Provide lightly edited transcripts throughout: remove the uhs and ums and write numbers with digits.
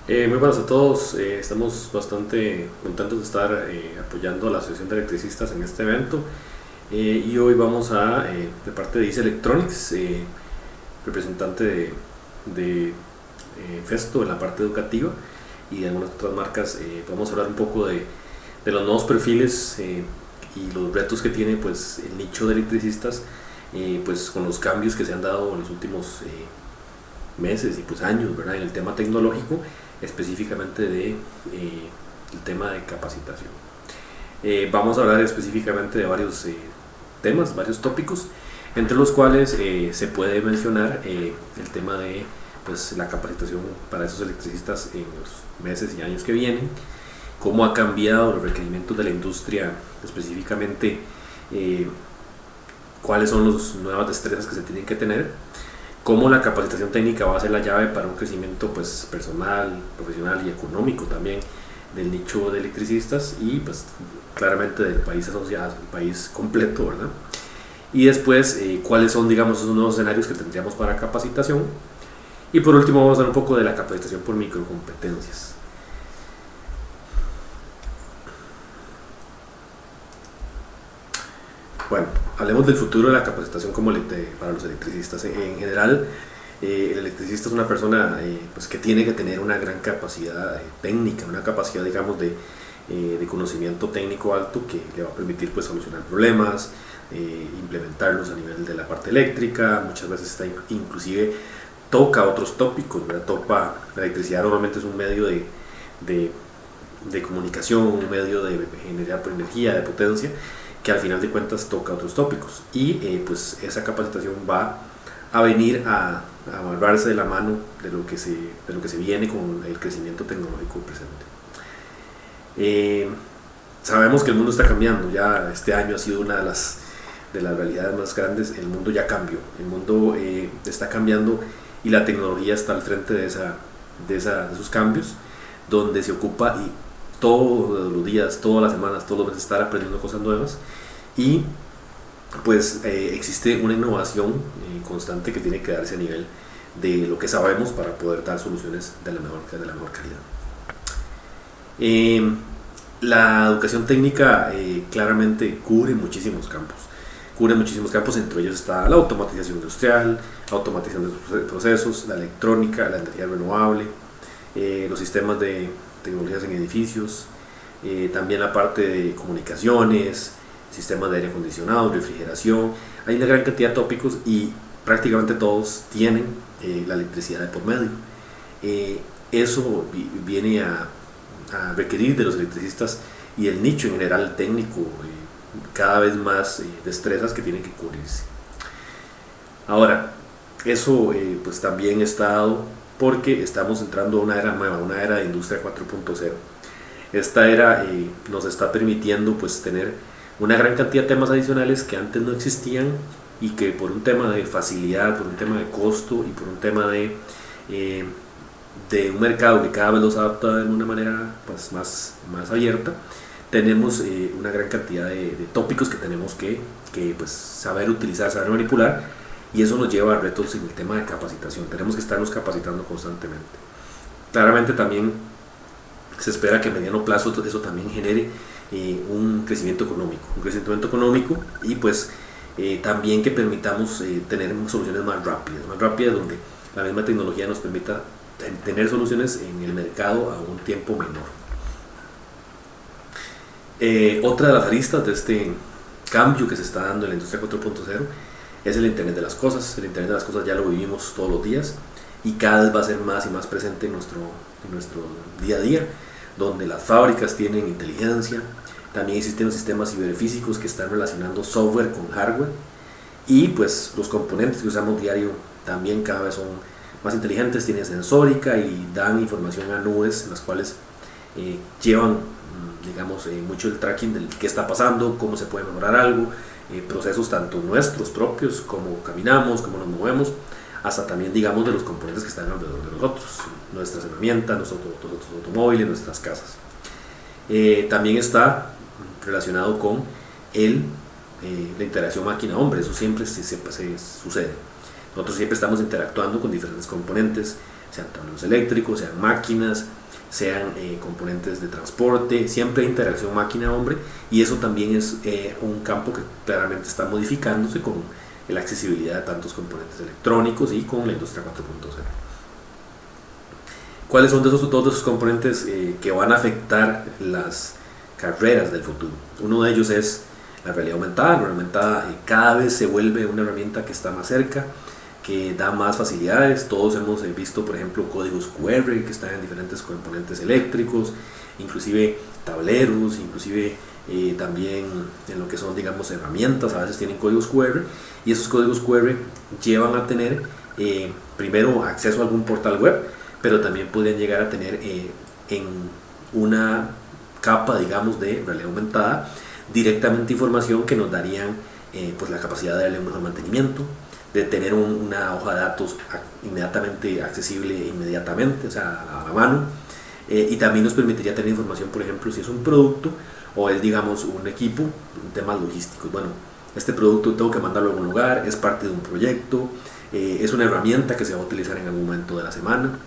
Muy buenas a todos, estamos bastante contentos de estar apoyando a la Asociación de Electricistas en este evento y hoy vamos de parte de ICE Electronics, representante de Festo en la parte educativa y de algunas otras marcas, vamos a hablar un poco de los nuevos perfiles y los retos que tiene pues, el nicho de electricistas pues, con los cambios que se han dado en los últimos meses y pues años, ¿verdad? En el tema tecnológico, específicamente el tema de capacitación. Vamos a hablar específicamente de varios temas, varios tópicos, entre los cuales se puede mencionar el tema de pues, la capacitación para esos electricistas en los meses y años que vienen, cómo ha cambiado los requerimientos de la industria, específicamente cuáles son las nuevas destrezas que se tienen que tener, cómo la capacitación técnica va a ser la llave para un crecimiento pues, personal, profesional y económico también del nicho de electricistas y pues claramente del país asociado, el país completo, ¿verdad? Y después cuáles son, digamos, esos nuevos escenarios que tendríamos para capacitación. Y por último vamos a hablar un poco de la capacitación por microcompetencias. Bueno, hablemos del futuro de la capacitación para los electricistas. En general, el electricista es una persona pues que tiene que tener una gran capacidad técnica, una capacidad, digamos, de conocimiento técnico alto que le va a permitir pues, solucionar problemas, implementarlos a nivel de la parte eléctrica. Muchas veces inclusive toca otros tópicos, ¿verdad? La electricidad normalmente es un medio de comunicación, un medio de generar energía, de potencia, que al final de cuentas toca otros tópicos y pues esa capacitación va a venir a amarrarse de la mano de lo que se viene con el crecimiento tecnológico presente. Sabemos que el mundo está cambiando, ya este año ha sido una de las realidades más grandes. El mundo ya cambió, el mundo está cambiando y la tecnología está al frente de esos cambios, donde se ocupa y todos los días, todas las semanas, todos los meses estar aprendiendo cosas nuevas y pues existe una innovación constante que tiene que darse a nivel de lo que sabemos para poder dar soluciones de la mejor calidad. La educación técnica claramente cubre muchísimos campos, entre ellos está la automatización industrial, la automatización de procesos, la electrónica, la energía renovable, los sistemas de tecnologías en edificios, también la parte de comunicaciones, sistemas de aire acondicionado, refrigeración. Hay una gran cantidad de tópicos y prácticamente todos tienen la electricidad de por medio. Eso viene a requerir de los electricistas y el nicho en general técnico cada vez más destrezas que tienen que cubrirse. Ahora, eso pues también está dado porque estamos entrando a una era nueva, una era de industria 4.0. Esta era nos está permitiendo pues tener una gran cantidad de temas adicionales que antes no existían y que por un tema de facilidad, por un tema de costo y por un tema de un mercado que cada vez los adapta de una manera pues, más abierta, tenemos una gran cantidad de tópicos que tenemos que pues, saber utilizar, saber manipular, y eso nos lleva a retos en el tema de capacitación. Tenemos que estarnos capacitando constantemente. Claramente también se espera que a mediano plazo eso también genere un crecimiento económico y pues también que permitamos tener soluciones más rápidas donde la misma tecnología nos permita tener soluciones en el mercado a un tiempo menor. Otra de las aristas de este cambio que se está dando en la industria 4.0 es el Internet de las Cosas. El Internet de las Cosas ya lo vivimos todos los días y cada vez va a ser más y más presente en nuestro día a día, donde las fábricas tienen inteligencia. También existen los sistemas ciberfísicos que están relacionando software con hardware y pues los componentes que usamos diario también cada vez son más inteligentes, tienen sensórica y dan información a nubes en las cuales llevan digamos mucho el tracking del qué está pasando, cómo se puede mejorar algo, procesos tanto nuestros propios, cómo caminamos, cómo nos movemos, hasta también digamos de los componentes que están alrededor de nosotros, nuestras herramientas, nuestros automóviles, nuestras casas. También está relacionado con la interacción máquina-hombre, eso siempre se sucede. Nosotros siempre estamos interactuando con diferentes componentes, sean tableros eléctricos, sean máquinas, sean componentes de transporte. Siempre hay interacción máquina-hombre, y eso también es un campo que claramente está modificándose con la accesibilidad de tantos componentes electrónicos y con la industria 4.0. ¿Cuáles son todos esos componentes que van a afectar las carreras del futuro? Uno de ellos es la realidad aumentada. La realidad aumentada cada vez se vuelve una herramienta que está más cerca, que da más facilidades. Todos hemos visto, por ejemplo, códigos QR que están en diferentes componentes eléctricos, inclusive tableros, inclusive también en lo que son, digamos, herramientas, a veces tienen códigos QR, y esos códigos QR llevan a tener primero acceso a algún portal web, pero también podrían llegar a tener en una capa, digamos, de realidad aumentada directamente información que nos darían pues la capacidad de darle un mejor mantenimiento, de tener una hoja de datos inmediatamente accesible inmediatamente, o sea, a la mano, y también nos permitiría tener información, por ejemplo, si es un producto o es, digamos, un equipo, temas logísticos. Bueno, este producto tengo que mandarlo a algún lugar, es parte de un proyecto, es una herramienta que se va a utilizar en algún momento de la semana.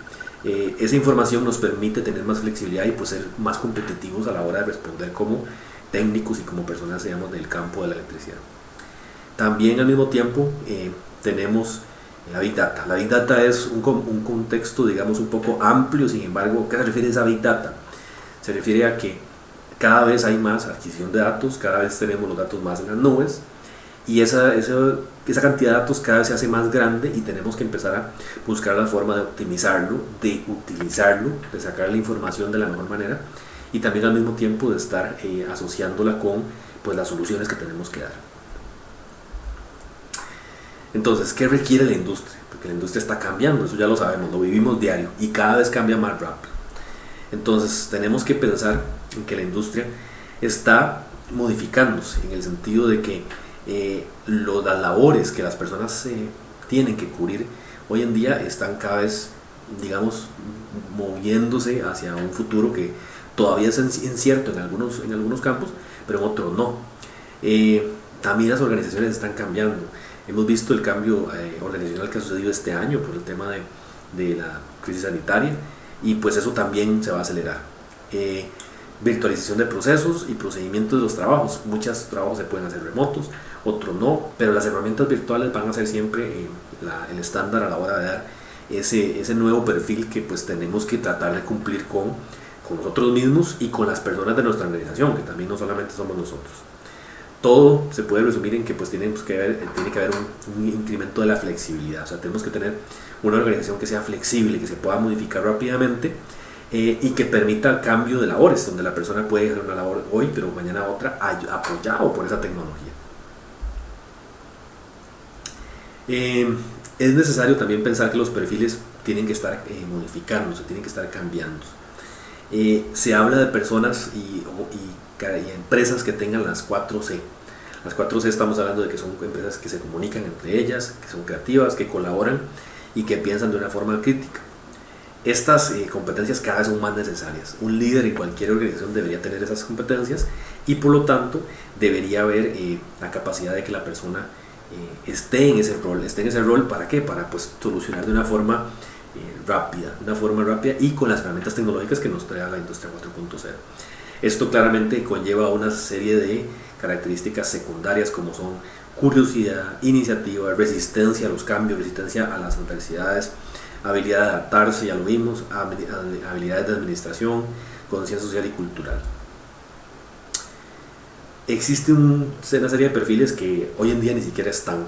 Esa información nos permite tener más flexibilidad y pues ser más competitivos a la hora de responder como técnicos y como personas, digamos, del campo de la electricidad. También al mismo tiempo tenemos la Big Data. La Big Data es un contexto, digamos, un poco amplio. Sin embargo, ¿qué se refiere a esa Big Data? Se refiere a que cada vez hay más adquisición de datos, cada vez tenemos los datos más en las nubes, y esa cantidad de datos cada vez se hace más grande, y tenemos que empezar a buscar la forma de optimizarlo, de utilizarlo, de sacar la información de la mejor manera, y también al mismo tiempo de estar asociándola con pues, las soluciones que tenemos que dar. Entonces, ¿qué requiere la industria? Porque la industria está cambiando, eso ya lo sabemos, lo vivimos diario, y cada vez cambia más rápido. Entonces, tenemos que pensar en que la industria está modificándose, en el sentido de que las labores que las personas tienen que cubrir hoy en día están cada vez, digamos, moviéndose hacia un futuro que todavía es incierto en algunos campos, pero en otros no. También las organizaciones están cambiando. Hemos visto el cambio organizacional que ha sucedido este año por el tema de la crisis sanitaria, y pues eso también se va a acelerar. Virtualización de procesos y procedimientos de los trabajos. Muchos trabajos se pueden hacer remotos, otros no, pero las herramientas virtuales van a ser siempre el estándar a la hora de dar ese nuevo perfil que pues tenemos que tratar de cumplir con nosotros mismos y con las personas de nuestra organización, que también no solamente somos nosotros. Todo se puede resumir en que pues tiene que haber un incremento de la flexibilidad. O sea, tenemos que tener una organización que sea flexible, que se pueda modificar rápidamente, y que permita el cambio de labores, donde la persona puede hacer una labor hoy, pero mañana otra, apoyado por esa tecnología. Es necesario también pensar que los perfiles tienen que estar modificándose, tienen que estar cambiando. Se habla de personas y empresas que tengan las 4C. Las 4C estamos hablando de que son empresas que se comunican entre ellas, que son creativas, que colaboran y que piensan de una forma crítica. Estas competencias cada vez son más necesarias. Un líder en cualquier organización debería tener esas competencias, y por lo tanto debería haber la capacidad de que la persona esté en ese rol. ¿Para qué? Para pues, solucionar de una forma rápida y con las herramientas tecnológicas que nos trae la industria 4.0. Esto claramente conlleva una serie de características secundarias como son curiosidad, iniciativa, resistencia a los cambios, resistencia a las adversidades, habilidad de adaptarse, ya lo vimos, habilidades de administración, conciencia social y cultural. Existe una serie de perfiles que hoy en día ni siquiera están,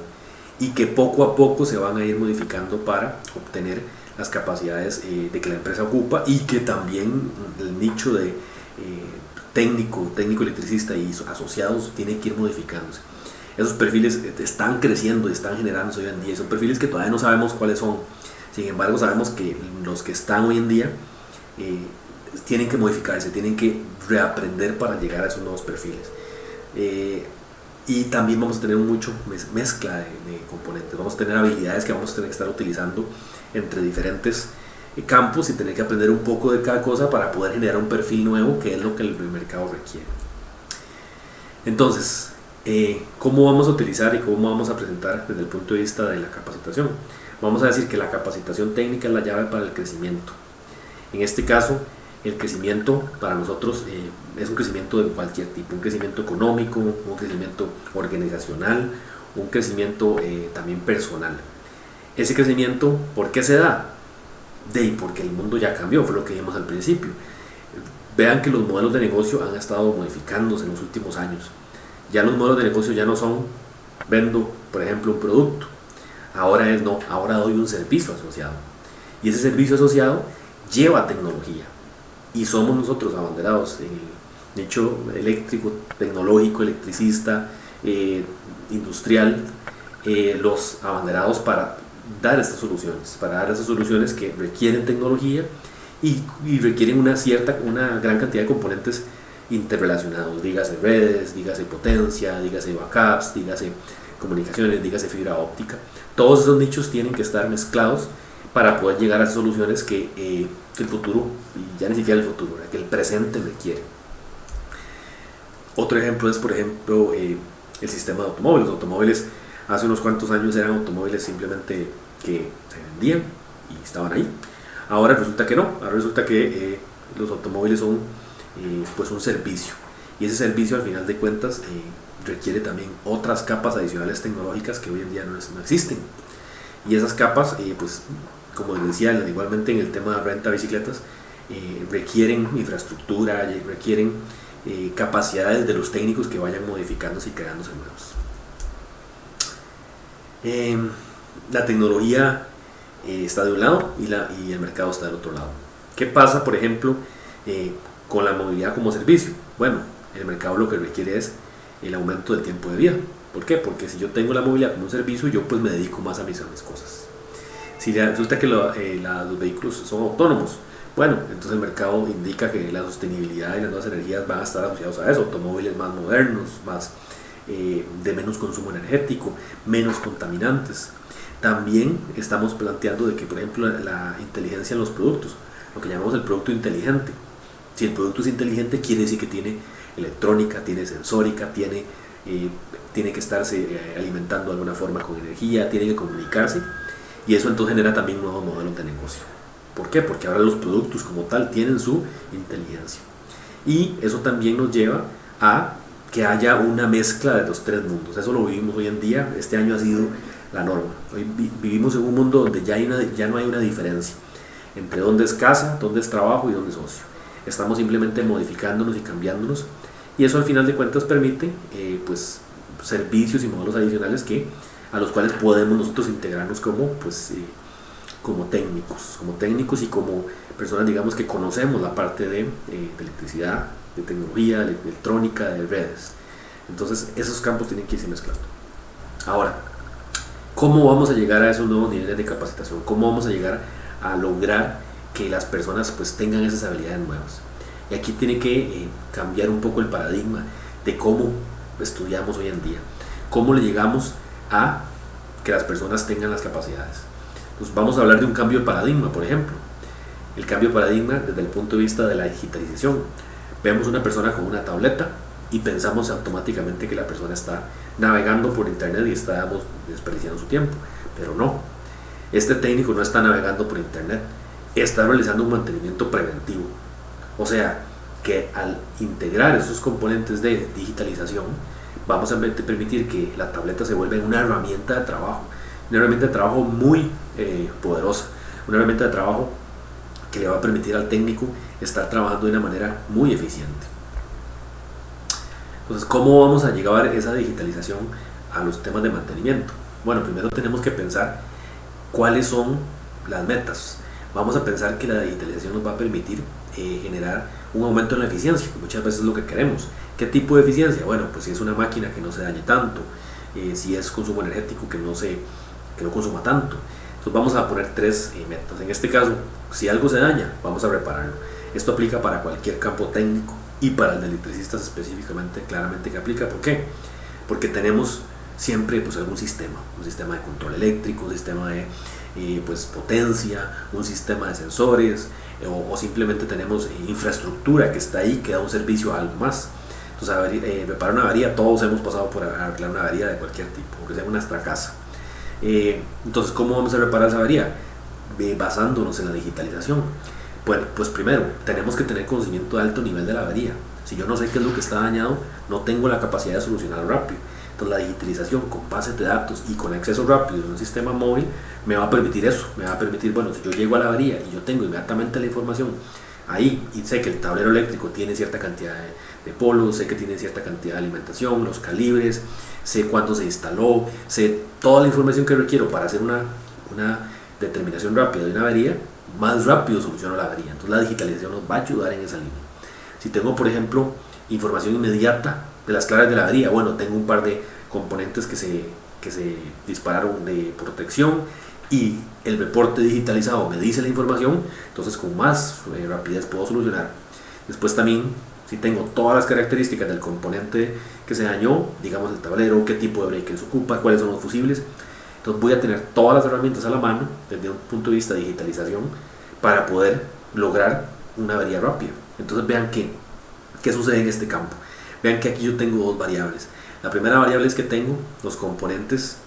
y que poco a poco se van a ir modificando para obtener las capacidades de que la empresa ocupa, y que también el nicho de técnico electricista y asociados tiene que ir modificándose. Esos perfiles están creciendo y están generándose hoy en día, y son perfiles que todavía no sabemos cuáles son. Sin embargo, sabemos que los que están hoy en día tienen que modificarse, tienen que reaprender para llegar a esos nuevos perfiles. Y también vamos a tener mucho mezcla de componentes, vamos a tener habilidades que vamos a tener que estar utilizando entre diferentes campos, y tener que aprender un poco de cada cosa para poder generar un perfil nuevo, que es lo que el mercado requiere. Entonces, ¿Cómo vamos a utilizar y cómo vamos a presentar desde el punto de vista de la capacitación? Vamos a decir que la capacitación técnica es la llave para el crecimiento. En este caso, el crecimiento para nosotros es un crecimiento de cualquier tipo, un crecimiento económico, un crecimiento organizacional, un crecimiento también personal. Ese crecimiento, ¿por qué se da? Porque el mundo ya cambió, fue lo que vimos al principio. Vean que los modelos de negocio han estado modificándose en los últimos años. Ya los modelos de negocio ya no son vendo, por ejemplo, un producto. Ahora es no, ahora doy un servicio asociado. Y ese servicio asociado lleva tecnología. Y somos nosotros abanderados en el nicho eléctrico, tecnológico, electricista, industrial, los abanderados para dar estas soluciones que requieren tecnología y requieren una gran cantidad de componentes interrelacionados, dígase redes, dígase potencia, dígase backups, dígase comunicaciones, dígase fibra óptica. Todos esos nichos tienen que estar mezclados para poder llegar a soluciones que el futuro, y ya ni siquiera el futuro, que el presente requiere. Otro ejemplo es, por ejemplo, el sistema de automóviles. Los automóviles hace unos cuantos años eran automóviles simplemente que se vendían y estaban ahí. Ahora resulta que no, ahora resulta que los automóviles son pues un servicio, y ese servicio al final de cuentas requiere también otras capas adicionales tecnológicas que hoy en día no existen, y esas capas pues como les decía, igualmente en el tema de renta de bicicletas, requieren infraestructura, requieren capacidades de los técnicos que vayan modificándose y creándose nuevos. La tecnología está de un lado y el mercado está del otro lado. ¿Qué pasa, por ejemplo, con la movilidad como servicio? Bueno, el mercado lo que requiere es el aumento del tiempo de vida. ¿Por qué? Porque si yo tengo la movilidad como un servicio, yo pues me dedico más a mis cosas. Si resulta que los vehículos son autónomos, bueno, entonces el mercado indica que la sostenibilidad y las nuevas energías van a estar asociados a eso, automóviles más modernos, más de menos consumo energético, menos contaminantes. También estamos planteando de que, por ejemplo, la inteligencia en los productos, lo que llamamos el producto inteligente. Si el producto es inteligente, quiere decir que tiene electrónica, tiene sensórica, tiene que estarse alimentando de alguna forma con energía, tiene que comunicarse, y eso entonces genera también nuevos modelos de negocio. ¿Por qué? Porque ahora los productos como tal tienen su inteligencia, y eso también nos lleva a que haya una mezcla de los tres mundos. Eso lo vivimos hoy en día, este año ha sido la norma. Hoy vivimos en un mundo donde ya no hay una diferencia entre dónde es casa, dónde es trabajo y dónde es ocio. Estamos simplemente modificándonos y cambiándonos, y eso al final de cuentas permite pues servicios y modelos adicionales a los cuales podemos nosotros integrarnos como técnicos y como personas, digamos, que conocemos la parte de electricidad, de tecnología, de electrónica, de redes. Entonces esos campos tienen que irse mezclando. Ahora, ¿cómo vamos a llegar a esos nuevos niveles de capacitación? ¿Cómo vamos a llegar a lograr que las personas pues tengan esas habilidades nuevas? Y aquí tiene que cambiar un poco el paradigma de cómo estudiamos hoy en día. ¿Cómo le llegamos a que las personas tengan las capacidades? Pues vamos a hablar de un cambio de paradigma, por ejemplo. El cambio de paradigma desde el punto de vista de la digitalización. Vemos una persona con una tableta y pensamos automáticamente que la persona está navegando por internet y estamos desperdiciando su tiempo, pero no. Este técnico no está navegando por internet, está realizando un mantenimiento preventivo. O sea, que al integrar esos componentes de digitalización, vamos a permitir que la tableta se vuelva una herramienta de trabajo muy poderosa, una herramienta de trabajo que le va a permitir al técnico estar trabajando de una manera muy eficiente. Entonces, ¿cómo vamos a llevar esa digitalización a los temas de mantenimiento? Bueno, primero tenemos que pensar cuáles son las metas. Vamos a pensar que la digitalización nos va a permitir generar un aumento en la eficiencia, que muchas veces es lo que queremos. ¿Qué tipo de eficiencia? Bueno, pues si es una máquina que no se dañe tanto, si es consumo energético que no consuma tanto. Entonces vamos a poner tres metas. En este caso, si algo se daña, vamos a repararlo. Esto aplica para cualquier campo técnico y para el de electricistas específicamente, claramente que aplica. ¿Por qué? Porque tenemos siempre pues un sistema de control eléctrico, un sistema de potencia, un sistema de sensores, o simplemente tenemos infraestructura que está ahí, que da un servicio a algo más. Entonces, reparar una avería, todos hemos pasado por arreglar una avería de cualquier tipo, aunque sea en nuestra casa. Entonces, ¿cómo vamos a reparar esa avería? Basándonos en la digitalización. Bueno, pues primero, tenemos que tener conocimiento de alto nivel de la avería. Si yo no sé qué es lo que está dañado, no tengo la capacidad de solucionarlo rápido. Entonces la digitalización con bases de datos y con acceso rápido en un sistema móvil me va a permitir eso, me va a permitir, bueno, si yo llego a la avería y yo tengo inmediatamente la información ahí y sé que el tablero eléctrico tiene cierta cantidad de polos, sé que tiene cierta cantidad de alimentación, los calibres, sé cuándo se instaló, sé toda la información que requiero para hacer una determinación rápida de una avería, más rápido soluciono la avería. Entonces la digitalización nos va a ayudar en esa línea. Si tengo, por ejemplo, información inmediata de las claves de la avería, bueno, tengo un par de componentes que se dispararon de protección y el reporte digitalizado me dice la información, entonces con más rapidez puedo solucionar. Después también, si tengo todas las características del componente que se dañó, digamos el tablero, qué tipo de breakers ocupa, cuáles son los fusibles, entonces voy a tener todas las herramientas a la mano desde un punto de vista de digitalización para poder lograr una avería rápida. Entonces vean qué sucede en este campo. Vean que aquí yo tengo dos variables. La primera variable es que tengo los componentes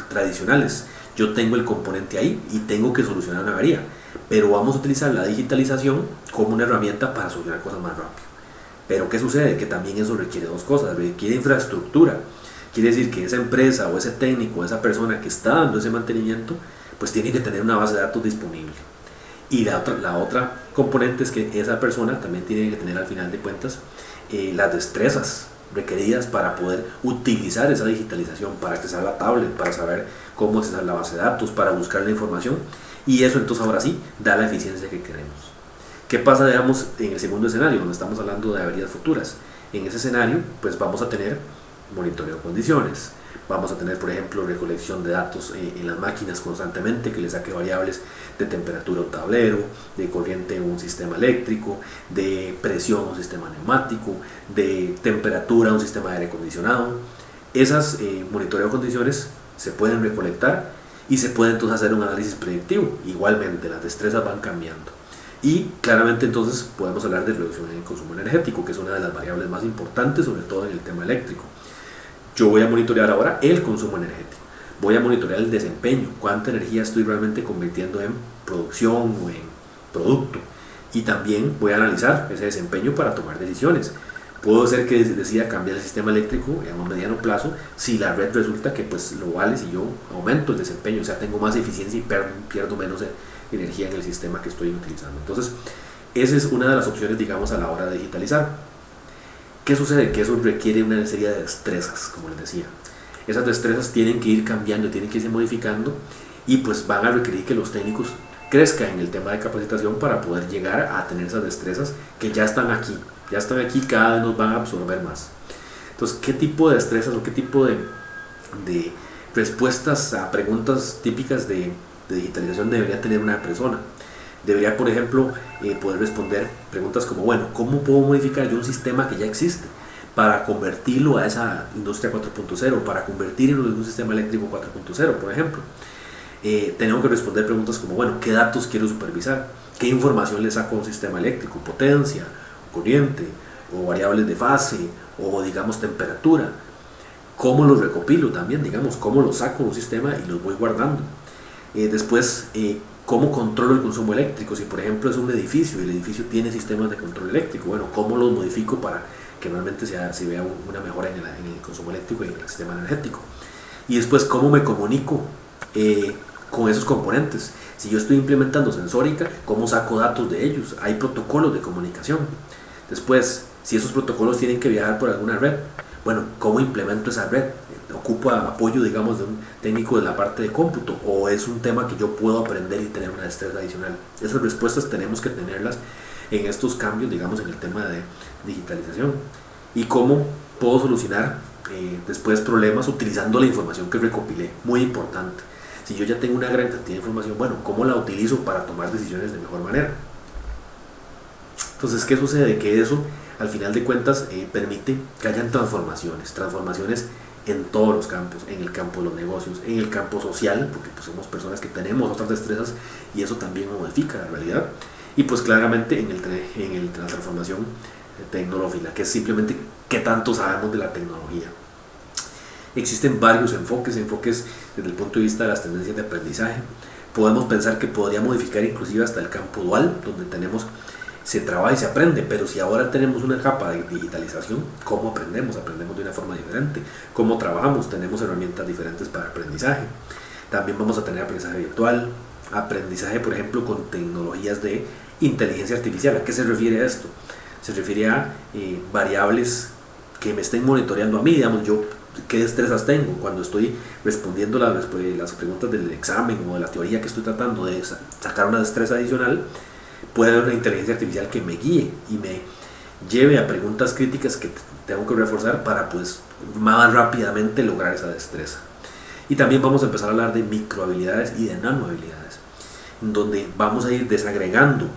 tradicionales. Yo tengo el componente ahí y tengo que solucionar una avería, pero vamos a utilizar la digitalización como una herramienta para solucionar cosas más rápido. Pero ¿qué sucede? Que también eso requiere dos cosas. Requiere infraestructura. Quiere decir que esa empresa o ese técnico, esa persona que está dando ese mantenimiento, pues tiene que tener una base de datos disponible. Y la otra componente es que esa persona también tiene que tener al final de cuentas las destrezas requeridas para poder utilizar esa digitalización, para accesar la tablet, para saber cómo accesar la base de datos, para buscar la información, y eso entonces ahora sí da la eficiencia que queremos. ¿Qué pasa, digamos, en el segundo escenario, donde estamos hablando de averías futuras? En ese escenario, pues vamos a tener monitoreo de condiciones, vamos a tener, por ejemplo, recolección de datos en las máquinas constantemente, que le saque variables de temperatura a un tablero, de corriente a un sistema eléctrico, de presión a un sistema neumático, de temperatura a un sistema de aire acondicionado. Esas monitoreo de condiciones se pueden recolectar y se puede entonces hacer un análisis predictivo. Igualmente, las destrezas van cambiando. Y claramente entonces podemos hablar de reducción en el consumo energético, que es una de las variables más importantes, sobre todo en el tema eléctrico. Yo voy a monitorear ahora el consumo energético, voy a monitorear el desempeño, cuánta energía estoy realmente convirtiendo en producción o en producto, y también voy a analizar ese desempeño para tomar decisiones. Puedo ser que decida cambiar el sistema eléctrico en un mediano plazo si la red resulta que pues lo vale, si yo aumento el desempeño, o sea, tengo más eficiencia y pierdo menos energía en el sistema que estoy utilizando. Entonces, esa es una de las opciones, digamos, a la hora de digitalizar. ¿Qué sucede? Que eso requiere una serie de destrezas, como les decía. Esas destrezas tienen que ir cambiando, tienen que irse modificando, y pues van a requerir que los técnicos crezcan en el tema de capacitación para poder llegar a tener esas destrezas que ya están aquí, cada vez nos van a absorber más. Entonces, ¿qué tipo de destrezas o qué tipo de respuestas a preguntas típicas de digitalización debería tener una persona? Debería, por ejemplo, poder responder preguntas como, bueno, ¿cómo puedo modificar yo un sistema que ya existe para convertirlo a esa industria 4.0, para convertirlo en un sistema eléctrico 4.0, por ejemplo? Tenemos que responder preguntas como, bueno, ¿qué datos quiero supervisar? ¿Qué información le saco a un sistema eléctrico? Potencia, corriente, o variables de fase, o digamos temperatura. ¿Cómo los recopilo también? Digamos, ¿cómo los saco de un sistema y los voy guardando? Después, ¿cómo controlo el consumo eléctrico? Si por ejemplo es un edificio y el edificio tiene sistemas de control eléctrico, bueno, ¿cómo los modifico para que realmente se vea una mejora en el consumo eléctrico y en el sistema energético? Y después, ¿cómo me comunico con esos componentes? Si yo estoy implementando sensórica, ¿cómo saco datos de ellos? Hay protocolos de comunicación. Después, si esos protocolos tienen que viajar por alguna red, bueno, ¿cómo implemento esa red? ¿Ocupo apoyo, digamos, de un técnico de la parte de cómputo? ¿O es un tema que yo puedo aprender y tener una destreza adicional? Esas respuestas tenemos que tenerlas en estos cambios, digamos, en el tema de digitalización. ¿Y cómo puedo solucionar después problemas utilizando la información que recopilé? Muy importante. Si yo ya tengo una gran cantidad de información, bueno, ¿cómo la utilizo para tomar decisiones de mejor manera? Entonces, ¿qué sucede? Que eso, al final de cuentas, permite que hayan transformaciones en todos los campos, en el campo de los negocios, en el campo social, porque pues somos personas que tenemos otras destrezas y eso también modifica la realidad, y pues claramente en la transformación tecnológica, que es simplemente qué tanto sabemos de la tecnología. Existen varios enfoques desde el punto de vista de las tendencias de aprendizaje. Podemos pensar que podría modificar inclusive hasta el campo dual, donde se trabaja y se aprende, pero si ahora tenemos una capa de digitalización, ¿cómo aprendemos? Aprendemos de una forma diferente. ¿Cómo trabajamos? Tenemos herramientas diferentes para aprendizaje. También vamos a tener aprendizaje virtual, aprendizaje, por ejemplo, con tecnologías de inteligencia artificial. ¿A qué se refiere a esto? Se refiere a variables que me estén monitoreando a mí, digamos, yo qué destrezas tengo cuando estoy respondiendo las preguntas del examen o de la teoría que estoy tratando de sacar una destreza adicional. Puede haber una inteligencia artificial que me guíe y me lleve a preguntas críticas que tengo que reforzar para pues más rápidamente lograr esa destreza. Y también vamos a empezar a hablar de microhabilidades y de nanohabilidades, donde vamos a ir desagregando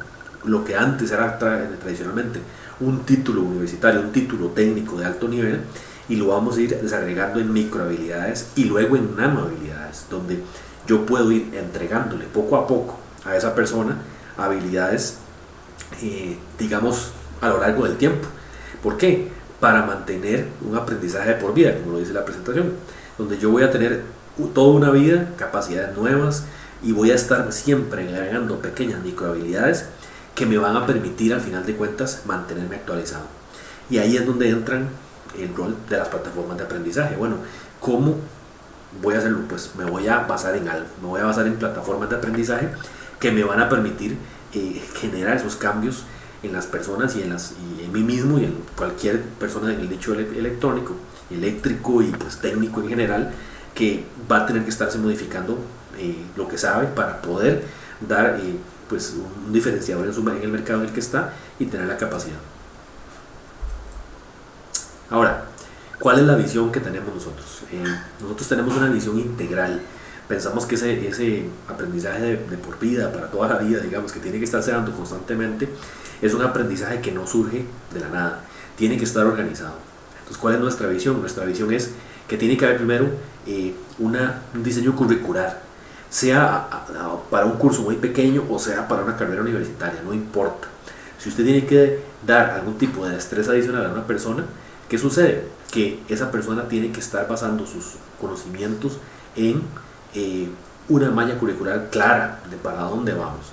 lo que antes era tradicionalmente un título universitario, un título técnico de alto nivel, y lo vamos a ir desagregando en microhabilidades y luego en nanohabilidades, donde yo puedo ir entregándole poco a poco a esa persona habilidades, digamos, a lo largo del tiempo. ¿Por qué? Para mantener un aprendizaje de por vida, como lo dice la presentación, donde yo voy a tener toda una vida, capacidades nuevas, y voy a estar siempre agregando pequeñas microhabilidades que me van a permitir al final de cuentas mantenerme actualizado. Y ahí es donde entran el rol de las plataformas de aprendizaje. Bueno, ¿cómo voy a hacerlo? Pues me voy a basar en algo, me voy a basar en plataformas de aprendizaje que me van a permitir generar esos cambios en las personas y en mí mismo y en cualquier persona en el nicho electrónico, eléctrico y pues técnico en general, que va a tener que estarse modificando lo que sabe para poder dar pues un diferenciador en el mercado en el que está y tener la capacidad. Ahora, ¿cuál es la visión que tenemos nosotros? Nosotros tenemos una visión integral. Pensamos que ese aprendizaje de por vida, para toda la vida, digamos, que tiene que estarse dando constantemente, es un aprendizaje que no surge de la nada, tiene que estar organizado. Entonces, ¿cuál es nuestra visión? Nuestra visión es que tiene que haber primero un diseño curricular, sea para un curso muy pequeño o sea para una carrera universitaria, no importa. Si usted tiene que dar algún tipo de destreza adicional a una persona, ¿qué sucede? Que esa persona tiene que estar basando sus conocimientos en una malla curricular clara de para dónde vamos.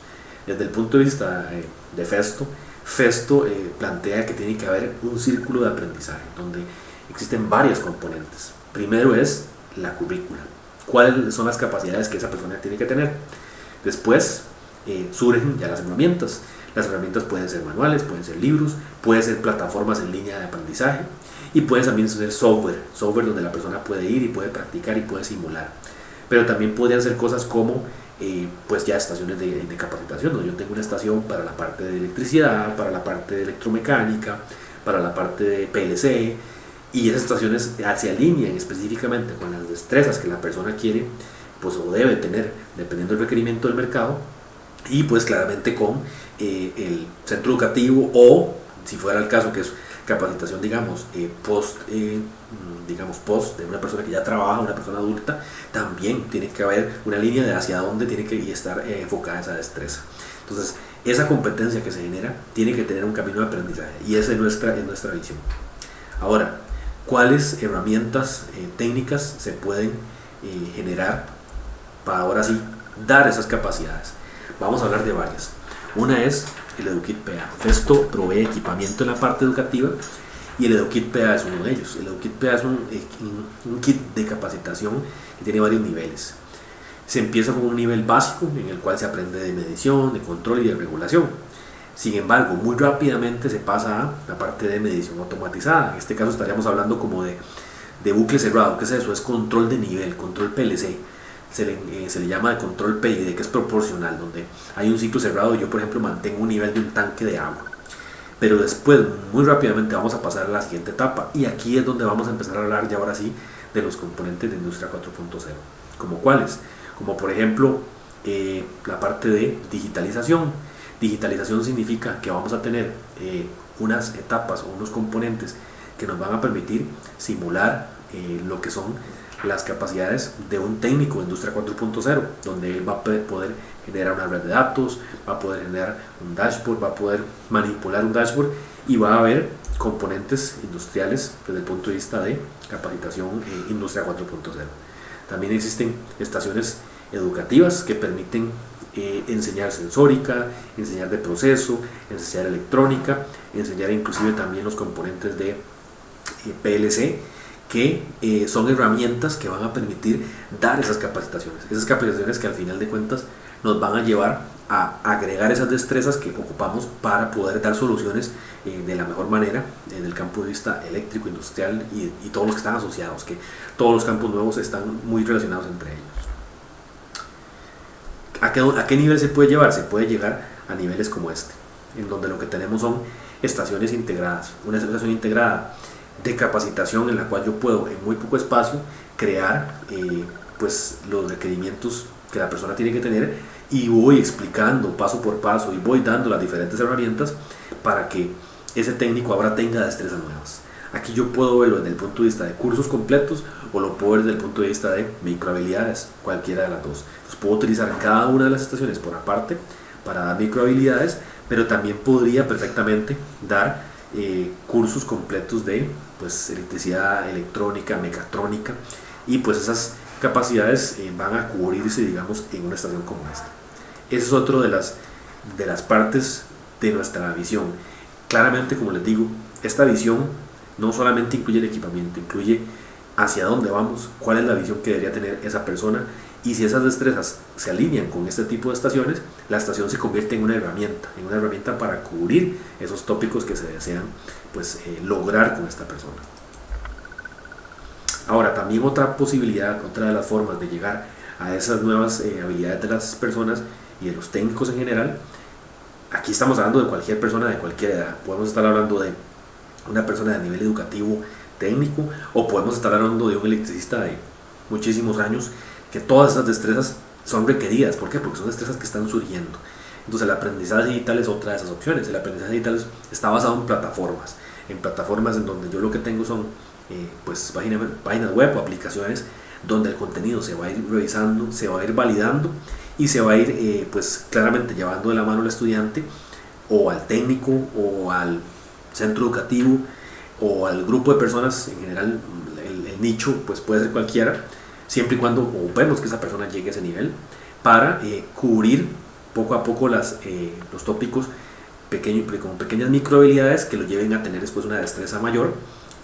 Desde el punto de vista de Festo plantea que tiene que haber un círculo de aprendizaje donde existen varias componentes. Primero es la currícula, cuáles son las capacidades que esa persona tiene que tener. Después surgen ya las herramientas. Las herramientas pueden ser manuales, pueden ser libros, pueden ser plataformas en línea de aprendizaje y pueden también ser software donde la persona puede ir y puede practicar y puede simular. Pero también podrían ser cosas como pues ya estaciones de capacitación, donde yo tengo una estación para la parte de electricidad, para la parte de electromecánica, para la parte de PLC, y esas estaciones se alinean específicamente con las destrezas que la persona quiere pues, o debe tener dependiendo del requerimiento del mercado, y pues claramente con el centro educativo, o si fuera el caso que es capacitación post de una persona que ya trabaja, una persona adulta, también tiene que haber una línea de hacia dónde tiene que estar enfocada esa destreza. Entonces esa competencia que se genera tiene que tener un camino de aprendizaje, y esa es nuestra visión. Ahora, ¿cuáles herramientas técnicas se pueden generar para ahora sí dar esas capacidades? Vamos a hablar de varias. Una es el EduKit PA. Festo provee equipamiento en la parte educativa y el EduKit PA es uno de ellos. El EduKit PA es un kit de capacitación que tiene varios niveles. Se empieza con un nivel básico en el cual se aprende de medición, de control y de regulación. Sin embargo, muy rápidamente se pasa a la parte de medición automatizada. En este caso estaríamos hablando como de bucle cerrado. ¿Qué es eso? Es control de nivel, control PLC. Se le llama de control PID, que es proporcional, donde hay un ciclo cerrado y yo, por ejemplo, mantengo un nivel de un tanque de agua. Pero después, muy rápidamente, vamos a pasar a la siguiente etapa, y aquí es donde vamos a empezar a hablar ya ahora sí de los componentes de Industria 4.0. ¿Como cuáles? Como por ejemplo, la parte de digitalización. Digitalización significa que vamos a tener unas etapas o unos componentes que nos van a permitir simular lo que son las capacidades de un técnico de Industria 4.0, donde él va a poder generar una red de datos, va a poder generar un dashboard, va a poder manipular un dashboard y va a haber componentes industriales desde el punto de vista de capacitación Industria 4.0. También existen estaciones educativas que permiten enseñar sensórica, enseñar de proceso, enseñar electrónica, enseñar inclusive también los componentes de PLC, que son herramientas que van a permitir dar esas capacitaciones que al final de cuentas nos van a llevar a agregar esas destrezas que ocupamos para poder dar soluciones de la mejor manera en el campo de vista eléctrico, industrial y todos los que están asociados, que todos los campos nuevos están muy relacionados entre ellos. ¿A qué nivel se puede llevar? Se puede llegar a niveles como este, en donde lo que tenemos son estaciones integradas, una estación integrada de capacitación en la cual yo puedo en muy poco espacio crear pues los requerimientos que la persona tiene que tener, y voy explicando paso por paso y voy dando las diferentes herramientas para que ese técnico ahora tenga destrezas nuevas. Aquí yo puedo verlo desde el punto de vista de cursos completos o lo puedo ver desde el punto de vista de microhabilidades, cualquiera de las dos. Entonces puedo utilizar cada una de las estaciones por aparte para dar microhabilidades, pero también podría perfectamente dar cursos completos de pues, electricidad, electrónica, mecatrónica, y pues esas capacidades van a cubrirse, digamos, en una estación como esta. Esa es otra de las partes de nuestra visión. Claramente, como les digo, esta visión no solamente incluye el equipamiento, incluye hacia dónde vamos, cuál es la visión que debería tener esa persona, y si esas destrezas se alinean con este tipo de estaciones, la estación se convierte en una herramienta para cubrir esos tópicos que se desean pues, lograr con esta persona. Ahora, también otra posibilidad, otra de las formas de llegar a esas nuevas habilidades de las personas y de los técnicos en general, aquí estamos hablando de cualquier persona de cualquier edad. Podemos estar hablando de una persona de nivel educativo técnico, o podemos estar hablando de un electricista de muchísimos años, que todas esas destrezas son requeridas. ¿Por qué? Porque son destrezas que están surgiendo. Entonces el aprendizaje digital es otra de esas opciones. El aprendizaje digital está basado en plataformas en donde yo lo que tengo son pues páginas web o aplicaciones donde el contenido se va a ir revisando, se va a ir validando y se va a ir pues claramente llevando de la mano al estudiante o al técnico o al centro educativo o al grupo de personas en general. El nicho pues puede ser cualquiera, siempre y cuando ocupemos que esa persona llegue a ese nivel para cubrir poco a poco los tópicos con pequeñas microhabilidades que lo lleven a tener después una destreza mayor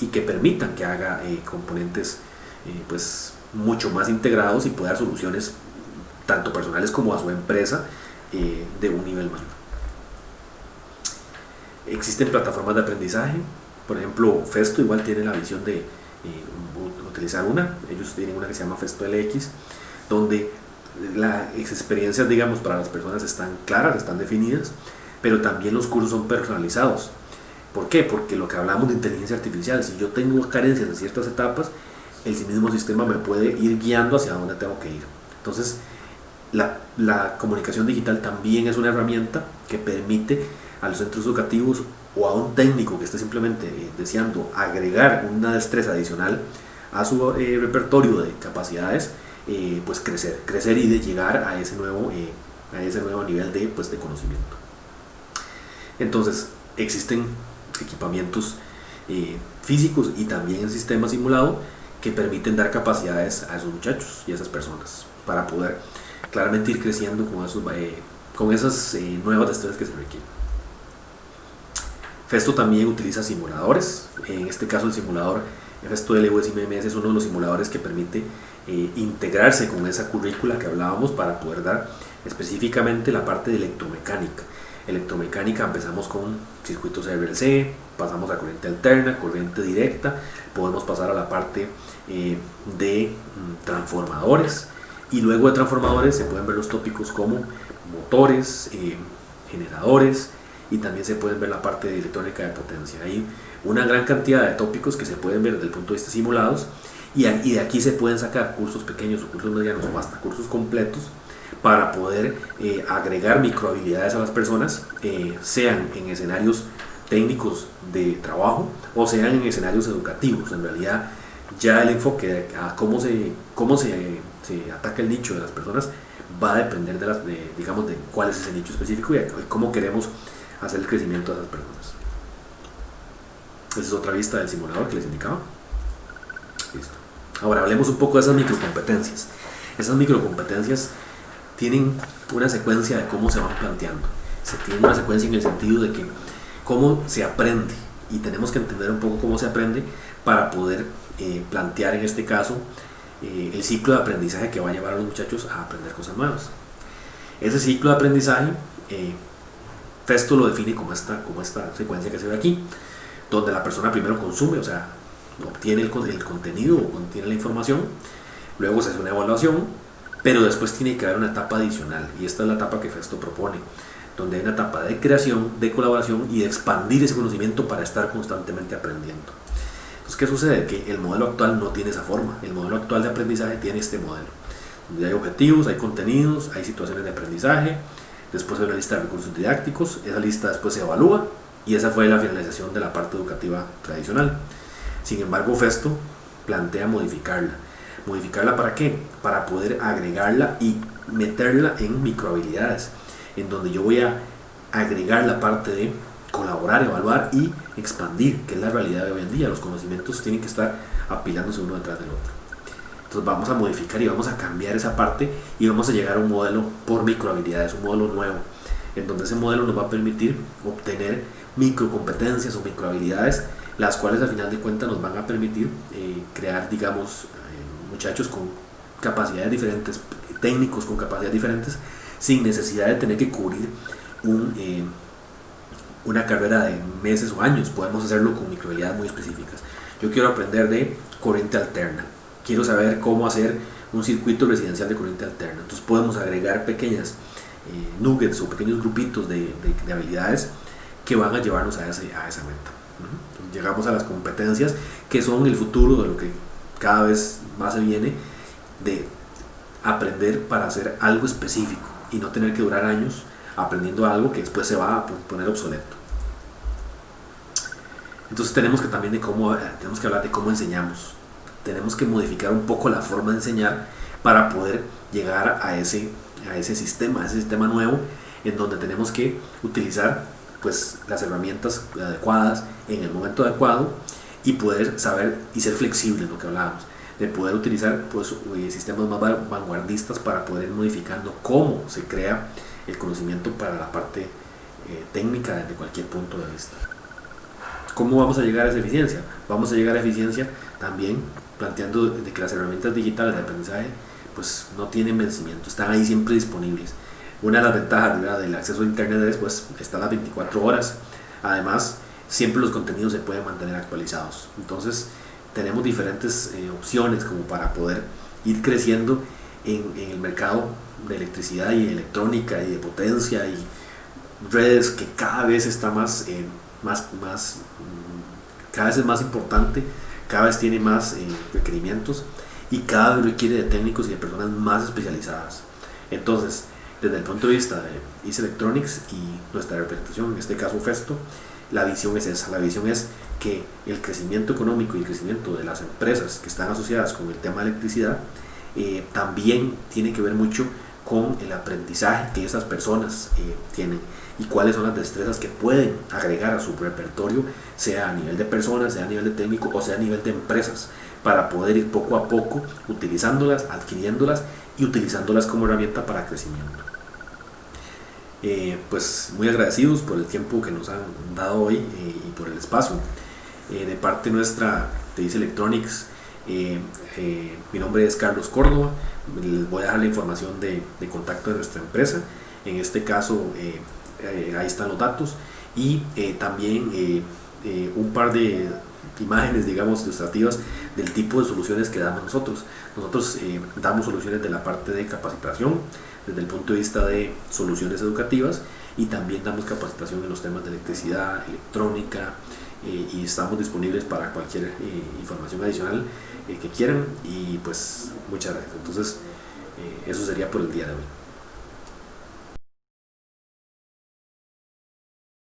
y que permitan que haga componentes pues mucho más integrados y pueda dar soluciones tanto personales como a su empresa de un nivel mayor. Existen plataformas de aprendizaje, por ejemplo Festo igual tiene la visión de utilizar ellos tienen una que se llama Festo LX, donde las experiencias, digamos, para las personas están claras, están definidas, pero también los cursos son personalizados. ¿Por qué? Porque lo que hablamos de inteligencia artificial, si yo tengo carencias en ciertas etapas, el mismo sistema me puede ir guiando hacia dónde tengo que ir. Entonces, la comunicación digital también es una herramienta que permite a los centros educativos o a un técnico que esté simplemente deseando agregar una destreza adicional a su repertorio de capacidades, pues crecer y de llegar a ese nuevo nivel de conocimiento. Entonces, existen equipamientos físicos y también el sistema simulado que permiten dar capacidades a esos muchachos y a esas personas para poder claramente ir creciendo con esas nuevas destrezas que se requieren. Festo también utiliza simuladores. En este caso el simulador Festo LUS-MMS es uno de los simuladores que permite integrarse con esa currícula que hablábamos para poder dar específicamente la parte de electromecánica. Electromecánica empezamos con circuitos RLC, pasamos a corriente alterna, corriente directa, podemos pasar a la parte de transformadores, y luego de transformadores se pueden ver los tópicos como motores, generadores, y también se pueden ver la parte de electrónica de potencia. Hay una gran cantidad de tópicos que se pueden ver desde el punto de vista simulados, y de aquí se pueden sacar cursos pequeños o cursos medianos o hasta cursos completos para poder agregar microhabilidades a las personas, sean en escenarios técnicos de trabajo o sean en escenarios educativos. En realidad ya el enfoque a cómo se ataca el nicho de las personas va a depender de cuál es ese nicho específico y cómo queremos hacer el crecimiento de esas personas. Esa es otra vista del simulador que les indicaba. Listo. Ahora hablemos un poco de esas microcompetencias. Esas microcompetencias tienen una secuencia de cómo se van planteando. Se tiene una secuencia en el sentido de que cómo se aprende, y tenemos que entender un poco cómo se aprende para poder plantear en este caso el ciclo de aprendizaje que va a llevar a los muchachos a aprender cosas nuevas. Ese ciclo de aprendizaje Festo lo define como esta secuencia que se ve aquí, donde la persona primero consume, o sea, obtiene el contenido o contiene la información, luego se hace una evaluación, pero después tiene que haber una etapa adicional, y esta es la etapa que Festo propone, donde hay una etapa de creación, de colaboración y de expandir ese conocimiento para estar constantemente aprendiendo. Entonces, ¿qué sucede? Que el modelo actual no tiene esa forma. El modelo actual de aprendizaje tiene este modelo, donde hay objetivos, hay contenidos, hay situaciones de aprendizaje, después hay una lista de recursos didácticos, esa lista después se evalúa, y esa fue la finalización de la parte educativa tradicional. Sin embargo, Festo plantea modificarla. ¿Modificarla para qué? Para poder agregarla y meterla en microhabilidades, en donde yo voy a agregar la parte de colaborar, evaluar y expandir, que es la realidad de hoy en día. Los conocimientos tienen que estar apilándose uno detrás del otro. Entonces vamos a modificar y vamos a cambiar esa parte, y vamos a llegar a un modelo por microhabilidades, un modelo nuevo, en donde ese modelo nos va a permitir obtener microcompetencias o microhabilidades, las cuales al final de cuentas nos van a permitir crear, digamos, muchachos con capacidades diferentes, técnicos con capacidades diferentes, sin necesidad de tener que cubrir una carrera de meses o años. Podemos hacerlo con microhabilidades muy específicas. Yo quiero aprender de corriente alterna, quiero saber cómo hacer un circuito residencial de corriente alterna, entonces podemos agregar pequeñas nuggets o pequeños grupitos de habilidades que van a llevarnos a esa meta. Llegamos a las competencias, que son el futuro de lo que cada vez más se viene, de aprender para hacer algo específico y no tener que durar años aprendiendo algo que después se va a poner obsoleto. Entonces tenemos que hablar de cómo enseñamos. Tenemos que modificar un poco la forma de enseñar para poder llegar a ese sistema nuevo, en donde tenemos que utilizar pues las herramientas adecuadas en el momento adecuado, y poder saber y ser flexible en lo que hablábamos, de poder utilizar pues sistemas más vanguardistas para poder ir modificando cómo se crea el conocimiento para la parte técnica desde cualquier punto de vista. ¿Cómo vamos a llegar a esa eficiencia? Vamos a llegar a eficiencia también planteando de que las herramientas digitales de aprendizaje pues no tienen vencimiento, están ahí siempre disponibles. Una de las ventajas, ¿verdad?, del acceso a internet es pues está a las 24 horas. Además, siempre los contenidos se pueden mantener actualizados. Entonces tenemos diferentes opciones como para poder ir creciendo en el mercado de electricidad y electrónica y de potencia y redes, que cada vez está cada vez es más importante, cada vez tiene más requerimientos, y cada vez requiere de técnicos y de personas más especializadas. Entonces, desde el punto de vista de ICE Electronics y nuestra representación, en este caso Festo, la visión es esa. La visión es que el crecimiento económico y el crecimiento de las empresas que están asociadas con el tema de electricidad también tiene que ver mucho con el aprendizaje que esas personas tienen, y cuáles son las destrezas que pueden agregar a su repertorio, sea a nivel de personas, sea a nivel de técnico o sea a nivel de empresas, para poder ir poco a poco utilizándolas, adquiriéndolas y utilizándolas como herramienta para crecimiento. Pues muy agradecidos por el tiempo que nos han dado hoy y por el espacio. De parte nuestra de ICE Electronics, mi nombre es Carlos Córdoba. Les voy a dejar la información de contacto de nuestra empresa. En este caso ahí están los datos, y también un par de imágenes, digamos, ilustrativas del tipo de soluciones que damos nosotros. Nosotros damos soluciones de la parte de capacitación desde el punto de vista de soluciones educativas, y también damos capacitación en los temas de electricidad, electrónica, y estamos disponibles para cualquier información adicional que quieran. Y pues muchas gracias. Entonces eso sería por el día de hoy.